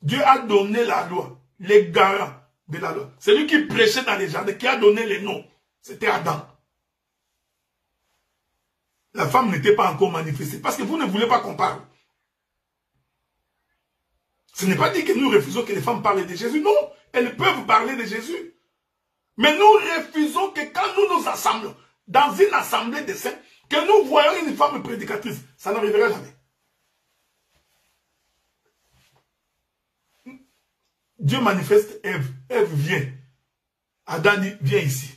Dieu a donné la loi, les garants de la loi. C'est lui qui prêchait dans les jardins, qui a donné les noms. C'était Adam. La femme n'était pas encore manifestée, parce que vous ne voulez pas qu'on parle. Ce n'est pas dit que nous refusons que les femmes parlent de Jésus. Non, elles peuvent parler de Jésus. Mais nous refusons que quand nous nous assemblons dans une assemblée de saints, que nous voyons une femme prédicatrice. Ça n'arrivera jamais. Dieu manifeste Ève. Ève vient. Adam dit, viens ici.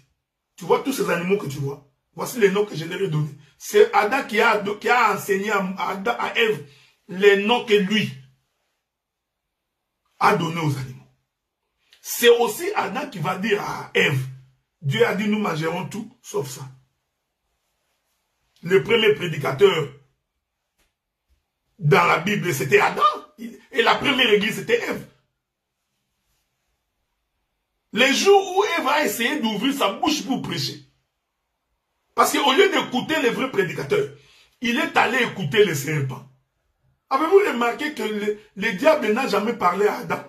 Tu vois tous ces animaux que tu vois. Voici les noms que je leur ai donnés. C'est Adam qui a enseigné à Ève les noms que lui a donnés aux animaux. C'est aussi Adam qui va dire à Ève, Dieu a dit nous mangerons tout sauf ça. Le premier prédicateur dans la Bible c'était Adam et la première église c'était Ève. Les jours où Ève a essayé d'ouvrir sa bouche pour prêcher, parce qu'au lieu d'écouter les vrais prédicateurs, il est allé écouter les serpents. Avez-vous remarqué que le diable n'a jamais parlé à Adam?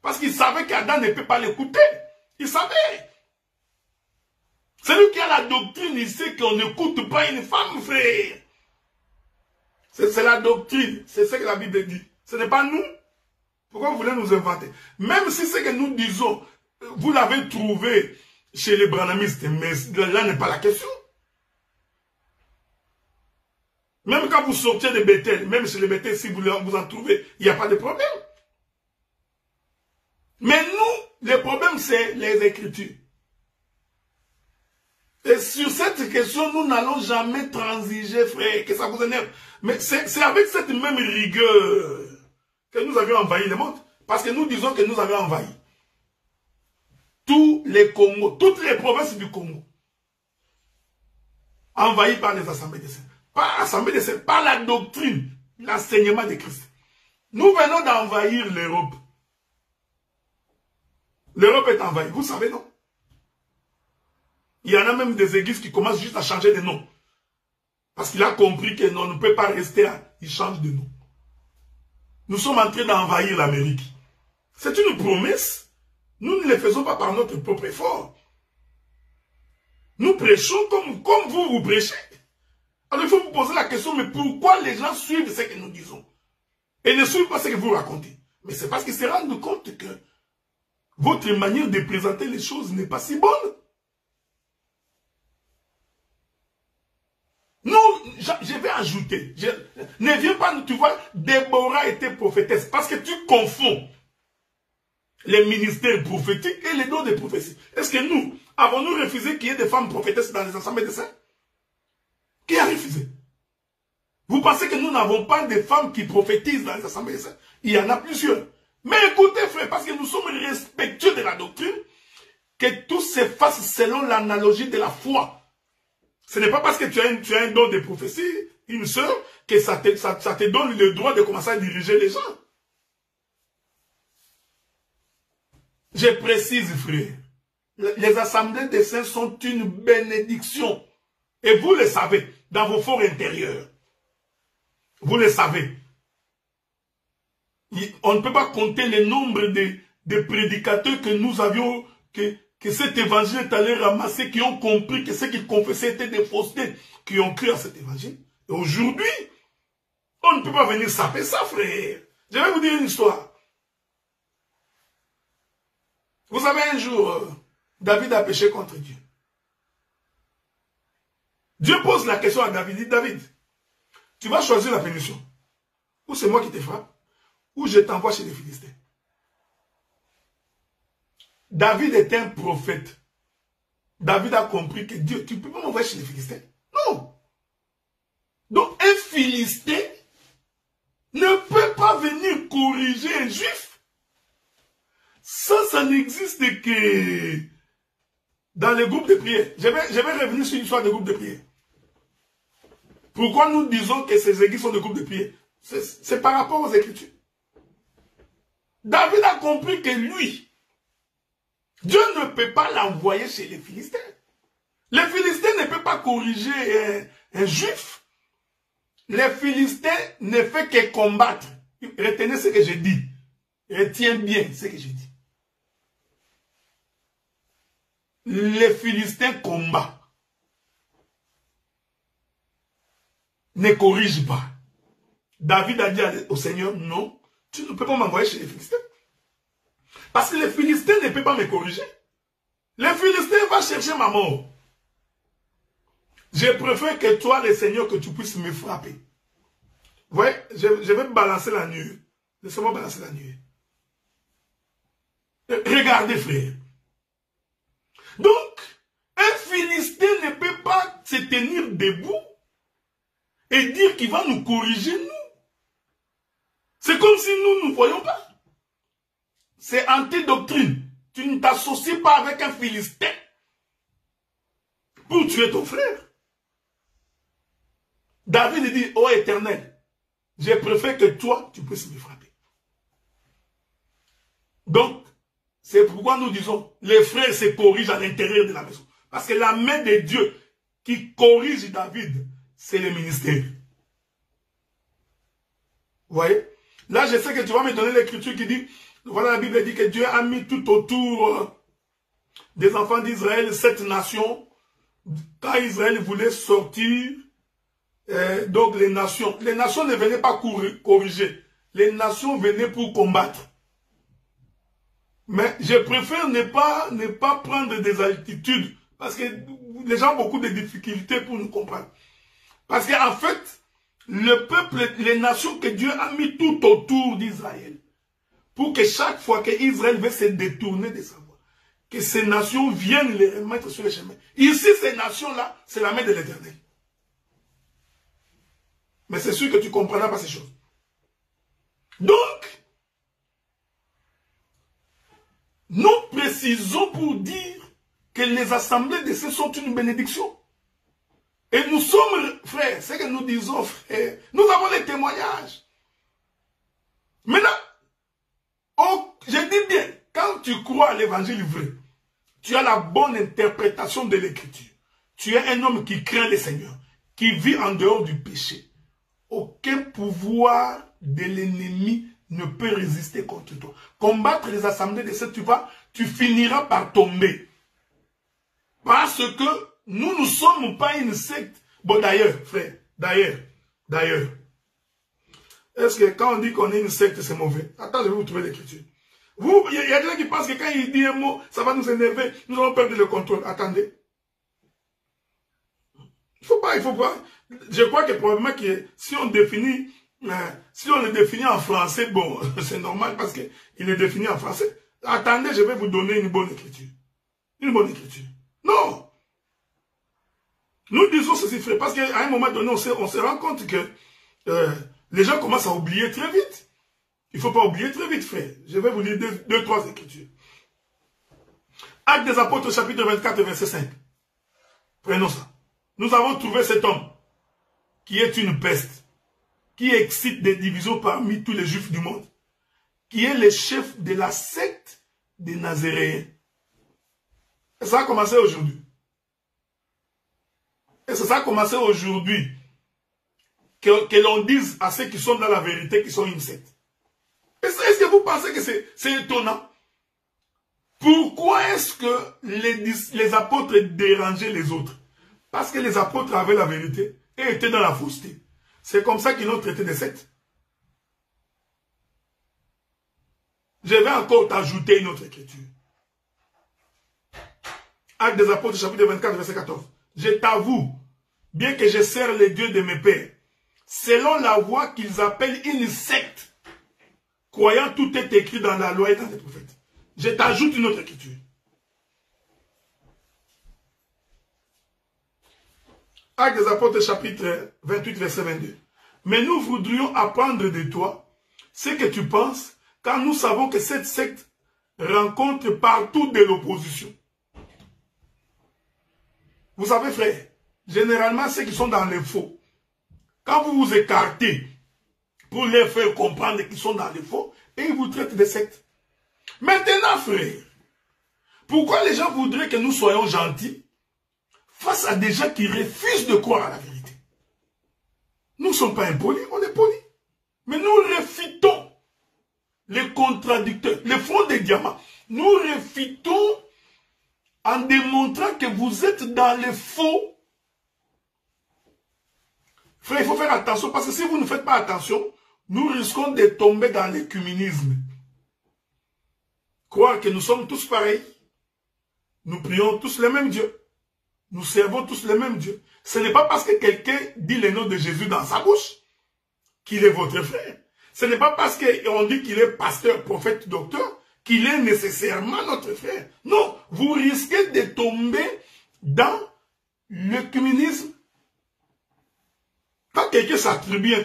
Parce qu'il savait qu'Adam ne peut pas l'écouter. Il savait. Celui qui a la doctrine, il sait qu'on n'écoute pas une femme, frère. C'est la doctrine. C'est ce que la Bible dit. Ce n'est pas nous. Pourquoi vous voulez nous inventer? Même si ce que nous disons, vous l'avez trouvé chez les branhamistes, mais là n'est pas la question. Même quand vous sortez de Bethel, même chez les Bethel, si vous en trouvez, il n'y a pas de problème. Mais nous, le problème, c'est les Écritures. Et sur cette question, nous n'allons jamais transiger, frère, que ça vous énerve. Mais c'est avec cette même rigueur que nous avions envahi le monde. Parce que nous disons que nous avions envahi tous les Congos, toutes les provinces du Congo. Envahies par les assemblées des saints. Par l'assemblée des saints, par la doctrine, l'enseignement de Christ. Nous venons d'envahir l'Europe. L'Europe est envahie, vous savez, non? Il y en a même des églises qui commencent juste à changer de nom. Parce qu'il a compris que non, on ne peut pas rester là. Il change de nom. Nous sommes en train d'envahir l'Amérique. C'est une promesse. Nous ne le faisons pas par notre propre effort. Nous prêchons comme vous prêchez. Alors il faut vous poser la question, mais pourquoi les gens suivent ce que nous disons? Et ne suivent pas ce que vous racontez? Mais c'est parce qu'ils se rendent compte que votre manière de présenter les choses n'est pas si bonne. Nous, je vais ajouter, ne viens pas, tu vois, Déborah était prophétesse, parce que tu confonds les ministères prophétiques et les dons de prophétie. Est-ce que nous, avons-nous refusé qu'il y ait des femmes prophétesses dans les assemblées de saints? Qui a refusé? Vous pensez que nous n'avons pas de femmes qui prophétisent dans les assemblées? Il y en a plusieurs. Mais écoutez, frère, parce que nous sommes respectueux de la doctrine, que tout se fasse selon l'analogie de la foi. Ce n'est pas parce que tu as un don de prophétie, une sœur, que ça te donne le droit de commencer à diriger les gens. Je précise, frère, les assemblées des saints sont une bénédiction. Et vous le savez, dans vos forts intérieurs. Vous le savez. On ne peut pas compter le nombre de prédicateurs que nous avions, que cet évangile est allé ramasser, qui ont compris que ce qu'ils confessaient était des faussetés, qui ont cru à cet évangile. Et aujourd'hui, on ne peut pas venir saper ça, frère. Je vais vous dire une histoire. Vous savez, un jour, David a péché contre Dieu. Dieu pose la question à David, il dit, David, tu vas choisir la punition. Ou c'est moi qui te frappe, ou je t'envoie chez les Philistins. David était un prophète. David a compris que Dieu, tu ne peux pas m'envoyer chez les Philistins. Non. Donc un Philistin ne peut pas venir corriger un juif. Ça n'existe que dans les groupes de prière. Je vais revenir sur l'histoire des groupes de prière. Pourquoi nous disons que ces églises sont des groupes de prière? C'est par rapport aux Écritures. David a compris que lui, Dieu ne peut pas l'envoyer chez les Philistins. Les Philistins ne peuvent pas corriger un juif. Les Philistins ne font que combattre. Retenez ce que je dis. Retiens bien ce que je dis. Les Philistins combattent. Ne corrige pas. David a dit au Seigneur, non, tu ne peux pas m'envoyer chez les Philistins. Parce que les Philistins ne peuvent pas me corriger. Les Philistins vont chercher ma mort. Je préfère que toi, le Seigneur, que tu puisses me frapper. Vous voyez, je vais balancer la nuée. Laissez-moi balancer la nuée. Regardez, frère. Donc, un Philistin ne peut pas se tenir debout et dire qu'il va nous corriger, nous. C'est comme si nous ne voyons pas. C'est anti-doctrine. Tu ne t'associes pas avec un Philistin pour tuer ton frère. David dit, ô Éternel, je préfère que toi, tu puisses me frapper. Donc, c'est pourquoi nous disons, les frères se corrigent à l'intérieur de la maison. Parce que la main de Dieu qui corrige David, c'est le ministère. Vous voyez? Là, je sais que tu vas me donner l'écriture qui dit, voilà, la Bible dit que Dieu a mis tout autour des enfants d'Israël, cette nation, quand Israël voulait sortir, donc les nations ne venaient pas corriger, les nations venaient pour combattre. Mais je préfère ne pas prendre des altitudes, parce que les gens ont beaucoup de difficultés pour nous comprendre. Parce qu'en fait, le peuple, les nations que Dieu a mis tout autour d'Israël, pour que chaque fois qu'Israël veut se détourner de sa voie, que ces nations viennent les remettre sur le chemin. Ici, ces nations-là, c'est la main de l'Éternel. Mais c'est sûr que tu ne comprendras pas ces choses. Donc, nous précisons pour dire que les assemblées de saints sont une bénédiction. Et nous sommes, frères, c'est que nous disons, frères, nous avons les témoignages. Maintenant, je dis bien, quand tu crois à l'évangile vrai, tu as la bonne interprétation de l'écriture. Tu es un homme qui craint le Seigneur, qui vit en dehors du péché. Aucun pouvoir de l'ennemi ne peut résister contre toi. Combattre les assemblées de saints, tu finiras par tomber. Parce que nous ne sommes pas une secte. Bon, d'ailleurs, frère, d'ailleurs. Est-ce que quand on dit qu'on est une secte, c'est mauvais? Attends, je vais vous trouver l'écriture. Il y a des gens qui pensent que quand il dit un mot, ça va nous énerver, nous allons perdre le contrôle. Attendez. Il faut pas. Je crois que probablement que si on le définit en français, bon, c'est normal parce qu'il est défini en français. Attendez, je vais vous donner une bonne écriture. Une bonne écriture. Non. Nous disons ceci, frère, parce qu'à un moment donné, on se rend compte que les gens commencent à oublier très vite. Il ne faut pas oublier très vite, frère. Je vais vous lire deux, trois écritures. Actes des Apôtres, chapitre 24, verset 5. Prenons ça. Nous avons trouvé cet homme qui est une peste, qui excite des divisions parmi tous les juifs du monde, qui est le chef de la secte des Nazaréens. Et ça a commencé aujourd'hui. Et ça a commencé aujourd'hui. Que l'on dise à ceux qui sont dans la vérité qu'ils sont une secte. Est-ce que vous pensez que c'est étonnant? Pourquoi est-ce que les apôtres dérangeaient les autres? Parce que les apôtres avaient la vérité et étaient dans la fausseté. C'est comme ça qu'ils l'ont traité de secte. Je vais encore t'ajouter une autre écriture. Actes des Apôtres, chapitre 24, verset 14. Je t'avoue, bien que je sers les dieux de mes pères, selon la voie qu'ils appellent une secte, croyant tout est écrit dans la loi et dans les prophètes. Je t'ajoute une autre écriture. Actes des Apôtres, chapitre 28, verset 22. Mais nous voudrions apprendre de toi ce que tu penses, car nous savons que cette secte rencontre partout de l'opposition. Vous savez, frère, généralement, ceux qui sont dans les faux, quand vous vous écartez pour les faire comprendre qu'ils sont dans les faux, et ils vous traitent de secte. Maintenant, frère, pourquoi les gens voudraient que nous soyons gentils face à des gens qui refusent de croire à la vérité? Nous ne sommes pas impolis, on est polis. Mais nous réfutons les contradicteurs, les fronts des diamants. Nous réfutons en démontrant que vous êtes dans les faux. Frère, il faut faire attention, parce que si vous ne faites pas attention, nous risquons de tomber dans l'écuménisme. Croire que nous sommes tous pareils. Nous prions tous le même Dieu. Nous servons tous le même Dieu. Ce n'est pas parce que quelqu'un dit le nom de Jésus dans sa bouche qu'il est votre frère. Ce n'est pas parce qu'on dit qu'il est pasteur, prophète, docteur qu'il est nécessairement notre frère. Non, vous risquez de tomber dans l'écuménisme. Quand quelqu'un s'attribue,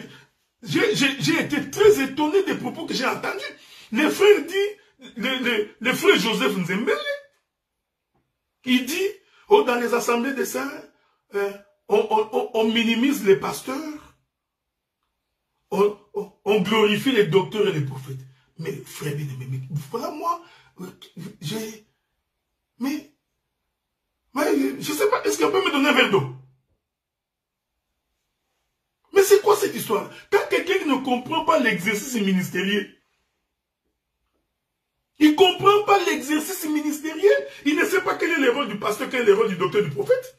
j'ai été très étonné des propos que j'ai entendus. Le frère dit, le frère Joseph Nzembele, il dit, oh, dans les assemblées des saints, on minimise les pasteurs, on glorifie les docteurs et les prophètes. Mais frère bien-aimé, voilà moi, mais je ne sais pas, est-ce qu'on peut me donner un verre d'eau? Mais c'est quoi cette histoire? Quand quelqu'un ne comprend pas l'exercice ministériel, il ne comprend pas l'exercice ministériel, il ne sait pas quel est le rôle du pasteur, quel est le rôle du docteur, du prophète.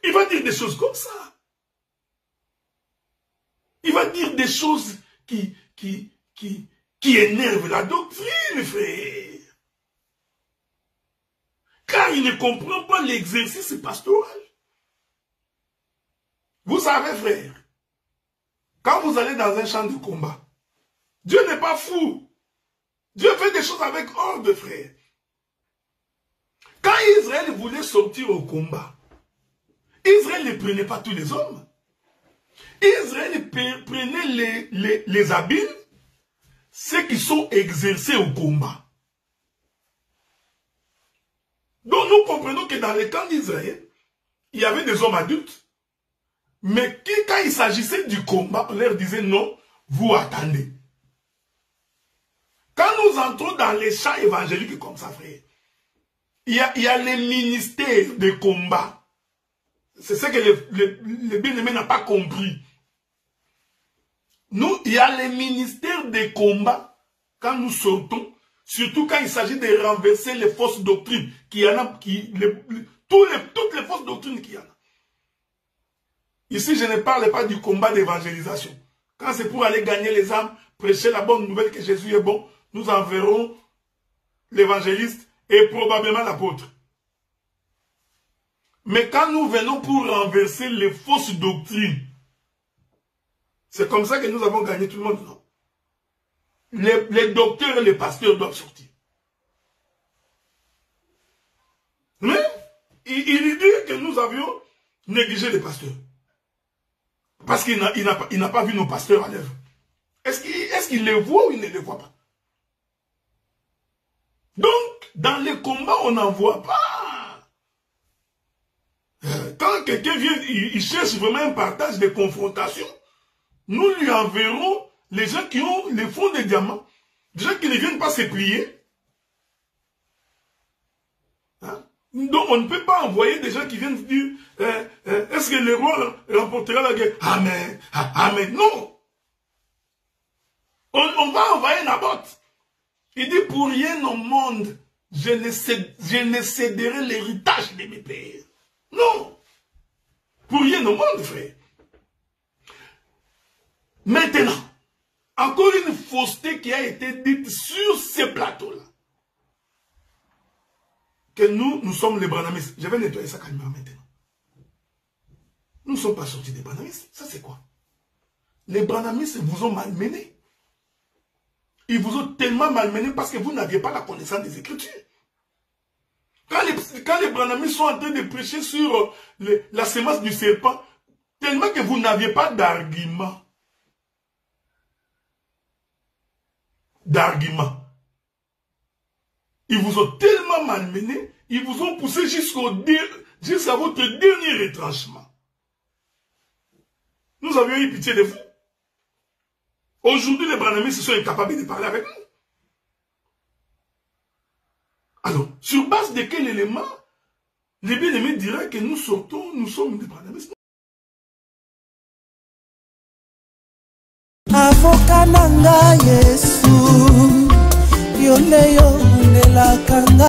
Il va dire des choses comme ça. Il va dire des choses qui énervent la doctrine, frère. Car il ne comprend pas l'exercice pastoral. Vous savez, frère, quand vous allez dans un champ de combat, Dieu n'est pas fou. Dieu fait des choses avec ordre, frère. Quand Israël voulait sortir au combat, Israël ne prenait pas tous les hommes. Israël prenait les habiles, ceux qui sont exercés au combat. Donc nous comprenons que dans les camps d'Israël, il y avait des hommes adultes, mais quand il s'agissait du combat, on leur disait non, vous attendez. Quand nous entrons dans les champs évangéliques comme ça, frère, il y a les ministères de combat. C'est ce que le bien-aimé n'a pas compris. Nous, il y a les ministères de combat quand nous sortons, surtout quand il s'agit de renverser les fausses doctrines, toutes les fausses doctrines qu'il y en a. Ici, je ne parle pas du combat d'évangélisation. Quand c'est pour aller gagner les âmes, prêcher la bonne nouvelle que Jésus est bon, nous enverrons l'évangéliste et probablement l'apôtre. Mais quand nous venons pour renverser les fausses doctrines, c'est comme ça que nous avons gagné tout le monde, non? Les docteurs et les pasteurs doivent sortir. Mais il dit que nous avions négligé les pasteurs. Parce qu'il n'a pas vu nos pasteurs à l'œuvre. Est-ce qu'il les voit ou il ne les voit pas? Donc, dans les combats, on n'en voit pas. Quand quelqu'un vient, il cherche vraiment un partage de confrontation, nous lui enverrons les gens qui ont les fonds de diamants, des gens qui ne viennent pas se plier. Hein? Donc, on ne peut pas envoyer des gens qui viennent dire est-ce que le roi remportera la guerre? Amen. Amen. Non. On va envoyer Naboth. Il dit, pour rien au monde, je ne céderai l'héritage de mes pères. Non. Pour rien au monde, frère. Maintenant, encore une fausseté qui a été dite sur ces plateaux-là. Que nous sommes les branhamistes. Je vais nettoyer ça calmement maintenant. Nous ne sommes pas sortis des branhamistes. Ça, c'est quoi? Les branhamistes vous ont malmenés. Ils vous ont tellement malmené parce que vous n'aviez pas la connaissance des Écritures. Quand les branhamistes sont en train de prêcher sur la sémence du serpent, tellement que vous n'aviez pas d'argument. Ils vous ont tellement malmené, ils vous ont poussé jusqu'à votre dernier retranchement. Nous avions eu pitié de vous. Aujourd'hui, les branhamistes sont incapables de parler avec nous. Alors, sur base de quel élément les bien-aimés diraient que nous sommes des branhamistes? Avocat nanga Yesu, yo ne yo unelakanga.